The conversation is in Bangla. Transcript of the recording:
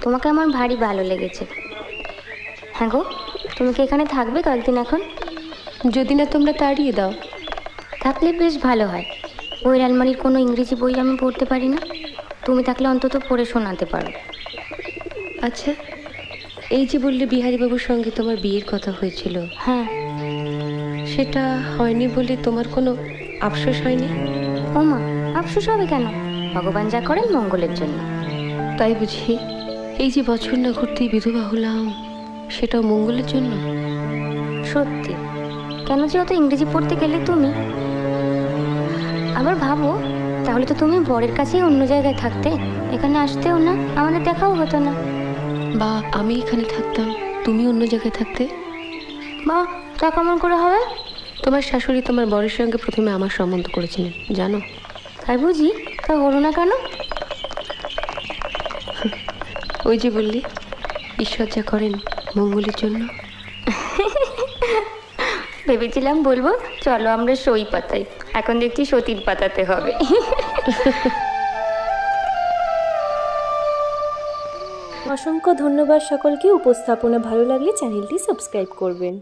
তোমাকে আমার ভারী ভালো লেগেছে। হ্যাঁ গো, তুমি কি এখানে থাকবে কয়েকদিন এখন? যদি না তোমরা তাড়িয়ে দাও। থাকলে বেশ ভালো হয়। ওই আলমারির কোনো ইংরেজি বই আমি পড়তে পারি না, তুমি থাকলে অন্তত পড়ে শোনাতে পারো। আচ্ছা, এই যে বললে বিহারীবাবুর সঙ্গে তোমার বিয়ের কথা হয়েছিল, হ্যাঁ। সেটা হয়নি বলে তোমার কোনো আফসোস হয়নি? ও মা, আফসোস হবে কেন? ভগবান যা করেন মঙ্গলের জন্য। তাই বুঝি? এই যে বছর না ঘুরতেই বিধবা হলাম, সেটাও মঙ্গলের জন্য? সত্যি? কেন যে অত ইংরেজি পড়তে গেলে তুমি? আবার ভাবো, তাহলে তো তুমি বরের কাছেই অন্য জায়গায় থাকতে, এখানে আসতেও না, আমাদের দেখাও হতো না। বা আমি এখানে থাকতাম, তুমি অন্য জায়গায় থাকতে। বা তা কেমন করে হবে? তোমার শাশুড়ি তোমার বরের সঙ্গে প্রথমে আমার সম্বন্ধ করেছিলেন, জানো? তাই বুঝি? তা হলো না কেন? ওই যে বললি, ঈশ্বর যা করেন মঙ্গলের জন্য। ভেবেছিলাম বলবো চলো আমরা সই পাতাই, এখন দেখছি সতীর পাতাতে হবে। অসংখ্য ধন্যবাদ সকলকে। উপস্থাপনা ভালো লাগলে চ্যানেলটি সাবস্ক্রাইব করবেন।